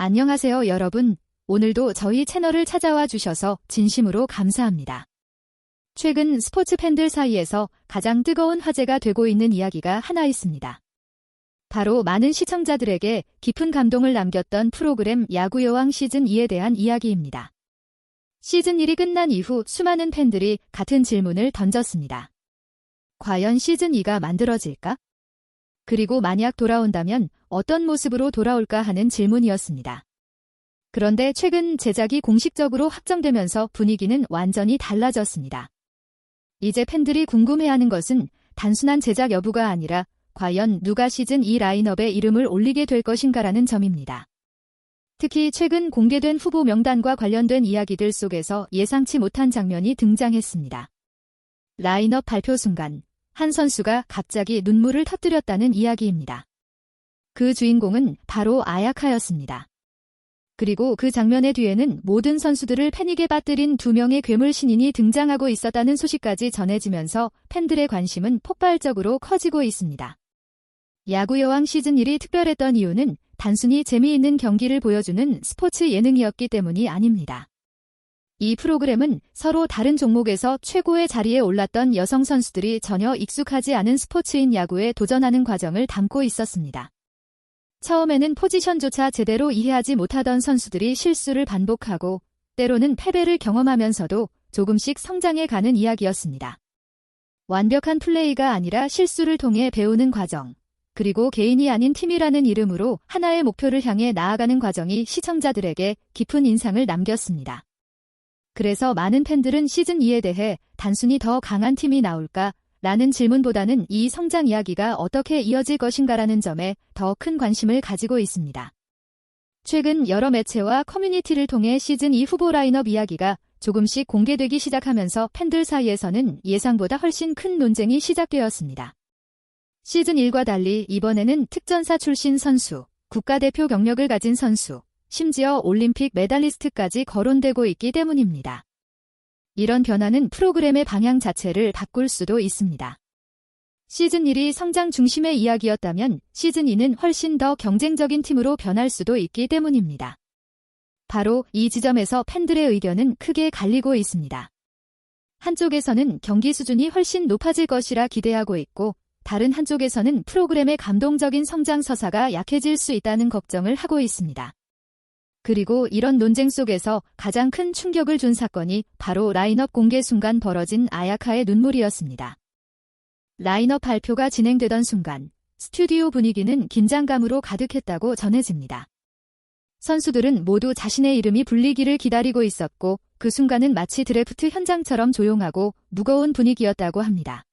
안녕하세요, 여러분. 오늘도 저희 채널을 찾아와 주셔서 진심으로 감사합니다. 최근 스포츠 팬들 사이에서 가장 뜨거운 화제가 되고 있는 이야기가 하나 있습니다. 바로 많은 시청자들에게 깊은 감동을 남겼던 프로그램 야구여왕 시즌2에 대한 이야기입니다. 시즌1이 끝난 이후 수많은 팬들이 같은 질문을 던졌습니다. 과연 시즌2가 만들어질까? 그리고 만약 돌아온다면 어떤 모습으로 돌아올까 하는 질문이었습니다. 그런데 최근 제작이 공식적으로 확정되면서 분위기는 완전히 달라졌습니다. 이제 팬들이 궁금해하는 것은 단순한 제작 여부가 아니라 과연 누가 시즌2 라인업에 이름을 올리게 될 것인가라는 점입니다. 특히 최근 공개된 후보 명단과 관련된 이야기들 속에서 예상치 못한 장면이 등장했습니다. 라인업 발표 순간 한 선수가 갑자기 눈물을 터뜨렸다는 이야기입니다. 그 주인공은 바로 아야카였습니다. 그리고 그 장면의 뒤에는 모든 선수들을 패닉에 빠뜨린 2명의 괴물 신인이 등장하고 있었다는 소식까지 전해지면서 팬들의 관심은 폭발적으로 커지고 있습니다. 야구여왕 시즌1이 특별했던 이유는 단순히 재미있는 경기를 보여주는 스포츠 예능이었기 때문이 아닙니다. 이 프로그램은 서로 다른 종목에서 최고의 자리에 올랐던 여성 선수들이 전혀 익숙하지 않은 스포츠인 야구에 도전하는 과정을 담고 있었습니다. 처음에는 포지션조차 제대로 이해하지 못하던 선수들이 실수를 반복하고 때로는 패배를 경험하면서도 조금씩 성장해가는 이야기였습니다. 완벽한 플레이가 아니라 실수를 통해 배우는 과정, 그리고 개인이 아닌 팀이라는 이름으로 하나의 목표를 향해 나아가는 과정이 시청자들에게 깊은 인상을 남겼습니다. 그래서 많은 팬들은 시즌2에 대해 단순히 더 강한 팀이 나올까? 라는 질문보다는 이 성장 이야기가 어떻게 이어질 것인가라는 점에 더 큰 관심을 가지고 있습니다. 최근 여러 매체와 커뮤니티를 통해 시즌2 후보 라인업 이야기가 조금씩 공개되기 시작하면서 팬들 사이에서는 예상보다 훨씬 큰 논쟁이 시작되었습니다. 시즌1과 달리 이번에는 특전사 출신 선수, 국가대표 경력을 가진 선수, 심지어 올림픽 메달리스트까지 거론되고 있기 때문입니다. 이런 변화는 프로그램의 방향 자체를 바꿀 수도 있습니다. 시즌1이 성장 중심의 이야기였다면 시즌2는 훨씬 더 경쟁적인 팀으로 변할 수도 있기 때문입니다. 바로 이 지점에서 팬들의 의견은 크게 갈리고 있습니다. 한쪽에서는 경기 수준이 훨씬 높아질 것이라 기대하고 있고 다른 한쪽에서는 프로그램의 감동적인 성장 서사가 약해질 수 있다는 걱정을 하고 있습니다. 그리고 이런 논쟁 속에서 가장 큰 충격을 준 사건이 바로 라인업 공개 순간 벌어진 아야카의 눈물이었습니다. 라인업 발표가 진행되던 순간 스튜디오 분위기는 긴장감으로 가득했다고 전해집니다. 선수들은 모두 자신의 이름이 불리기를 기다리고 있었고 그 순간은 마치 드래프트 현장처럼 조용하고 무거운 분위기였다고 합니다.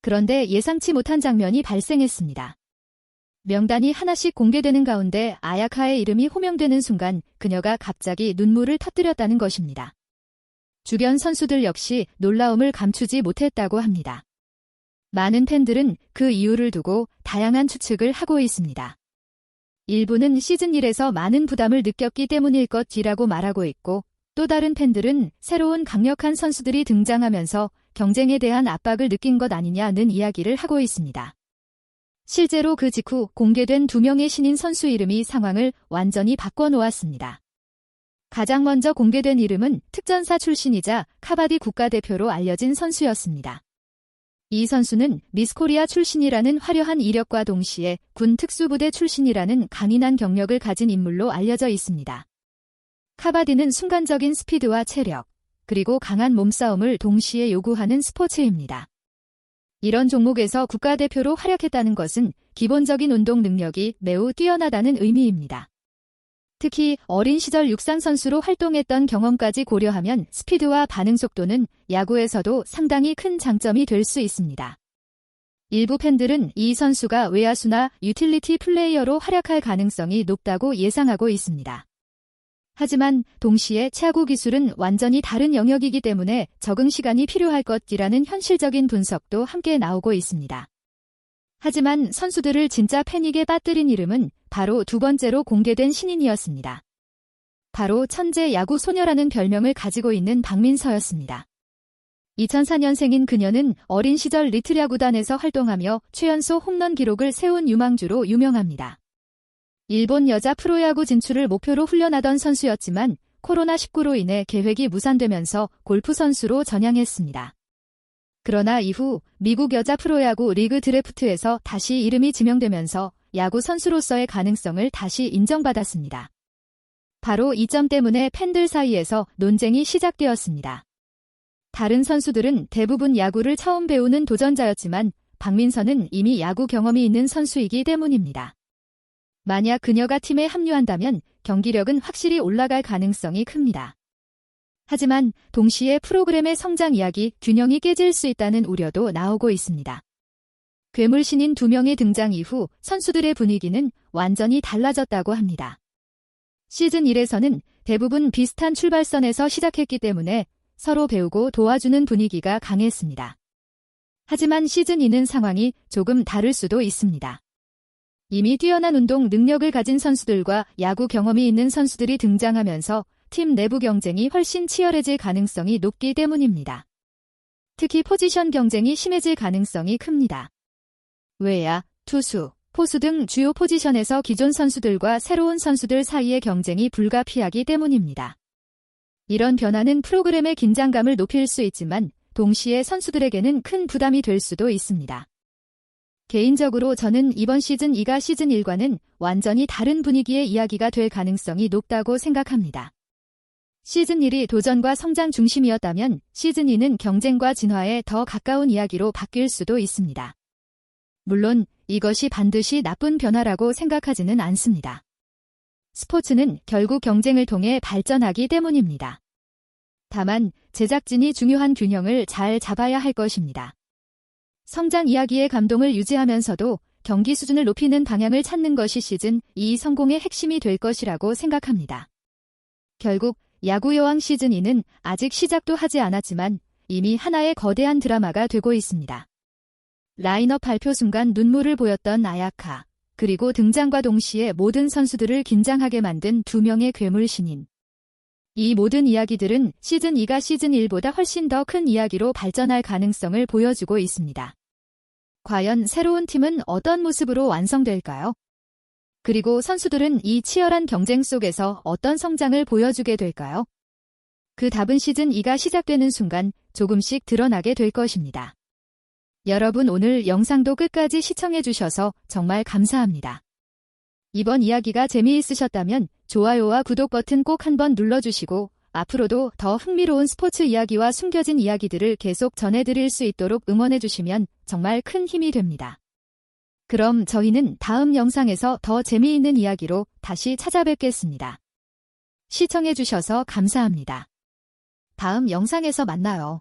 그런데 예상치 못한 장면이 발생했습니다. 명단이 하나씩 공개되는 가운데 아야카의 이름이 호명되는 순간 그녀가 갑자기 눈물을 터뜨렸다는 것입니다. 주변 선수들 역시 놀라움을 감추지 못했다고 합니다. 많은 팬들은 그 이유를 두고 다양한 추측을 하고 있습니다. 일부는 시즌1에서 많은 부담을 느꼈기 때문일 것이라고 말하고 있고 또 다른 팬들은 새로운 강력한 선수들이 등장하면서 경쟁에 대한 압박을 느낀 것 아니냐는 이야기를 하고 있습니다. 실제로 그 직후 공개된 2명의 신인 선수 이름이 상황을 완전히 바꿔놓았습니다. 가장 먼저 공개된 이름은 특전사 출신이자 카바디 국가대표로 알려진 선수였습니다. 이 선수는 미스코리아 출신이라는 화려한 이력과 동시에 군 특수부대 출신이라는 강인한 경력을 가진 인물로 알려져 있습니다. 카바디는 순간적인 스피드와 체력, 그리고 강한 몸싸움을 동시에 요구하는 스포츠입니다. 이런 종목에서 국가대표로 활약했다는 것은 기본적인 운동 능력이 매우 뛰어나다는 의미입니다. 특히 어린 시절 육상 선수로 활동했던 경험까지 고려하면 스피드와 반응 속도는 야구에서도 상당히 큰 장점이 될 수 있습니다. 일부 팬들은 이 선수가 외야수나 유틸리티 플레이어로 활약할 가능성이 높다고 예상하고 있습니다. 하지만 동시에 차구 기술은 완전히 다른 영역이기 때문에 적응 시간이 필요할 것이라는 현실적인 분석도 함께 나오고 있습니다. 하지만 선수들을 진짜 패닉에 빠뜨린 이름은 바로 두 번째로 공개된 신인이었습니다. 바로 천재 야구 소녀라는 별명을 가지고 있는 박민서였습니다. 2004년생인 그녀는 어린 시절 리틀 야구단에서 활동하며 최연소 홈런 기록을 세운 유망주로 유명합니다. 일본 여자 프로야구 진출을 목표로 훈련하던 선수였지만 코로나19로 인해 계획이 무산되면서 골프 선수로 전향했습니다. 그러나 이후 미국 여자 프로야구 리그 드래프트에서 다시 이름이 지명되면서 야구 선수로서의 가능성을 다시 인정받았습니다. 바로 이 점 때문에 팬들 사이에서 논쟁이 시작되었습니다. 다른 선수들은 대부분 야구를 처음 배우는 도전자였지만 박민선은 이미 야구 경험이 있는 선수이기 때문입니다. 만약 그녀가 팀에 합류한다면 경기력은 확실히 올라갈 가능성이 큽니다. 하지만 동시에 프로그램의 성장 이야기 균형이 깨질 수 있다는 우려도 나오고 있습니다. 괴물 신인 2명의 등장 이후 선수들의 분위기는 완전히 달라졌다고 합니다. 시즌 1에서는 대부분 비슷한 출발선에서 시작했기 때문에 서로 배우고 도와주는 분위기가 강했습니다. 하지만 시즌 2는 상황이 조금 다를 수도 있습니다. 이미 뛰어난 운동 능력을 가진 선수들과 야구 경험이 있는 선수들이 등장하면서 팀 내부 경쟁이 훨씬 치열해질 가능성이 높기 때문입니다. 특히 포지션 경쟁이 심해질 가능성이 큽니다. 외야, 투수, 포수 등 주요 포지션에서 기존 선수들과 새로운 선수들 사이의 경쟁이 불가피하기 때문입니다. 이런 변화는 프로그램의 긴장감을 높일 수 있지만 동시에 선수들에게는 큰 부담이 될 수도 있습니다. 개인적으로 저는 이번 시즌 2가 시즌 1과는 완전히 다른 분위기의 이야기가 될 가능성이 높다고 생각합니다. 시즌 1이 도전과 성장 중심이었다면 시즌 2는 경쟁과 진화에 더 가까운 이야기로 바뀔 수도 있습니다. 물론 이것이 반드시 나쁜 변화라고 생각하지는 않습니다. 스포츠는 결국 경쟁을 통해 발전하기 때문입니다. 다만 제작진이 중요한 균형을 잘 잡아야 할 것입니다. 성장 이야기의 감동을 유지하면서도 경기 수준을 높이는 방향을 찾는 것이 시즌 2 성공의 핵심이 될 것이라고 생각합니다. 결국 야구 여왕 시즌 2는 아직 시작도 하지 않았지만 이미 하나의 거대한 드라마가 되고 있습니다. 라인업 발표 순간 눈물을 보였던 아야카, 그리고 등장과 동시에 모든 선수들을 긴장하게 만든 2명의 괴물 신인. 이 모든 이야기들은 시즌 2가 시즌 1보다 훨씬 더 큰 이야기로 발전할 가능성을 보여주고 있습니다. 과연 새로운 팀은 어떤 모습으로 완성될까요? 그리고 선수들은 이 치열한 경쟁 속에서 어떤 성장을 보여주게 될까요? 그 답은 시즌 2가 시작되는 순간 조금씩 드러나게 될 것입니다. 여러분 오늘 영상도 끝까지 시청해주셔서 정말 감사합니다. 이번 이야기가 재미있으셨다면 좋아요와 구독 버튼 꼭 한번 눌러주시고 앞으로도 더 흥미로운 스포츠 이야기와 숨겨진 이야기들을 계속 전해드릴 수 있도록 응원해주시면 정말 큰 힘이 됩니다. 그럼 저희는 다음 영상에서 더 재미있는 이야기로 다시 찾아뵙겠습니다. 시청해주셔서 감사합니다. 다음 영상에서 만나요.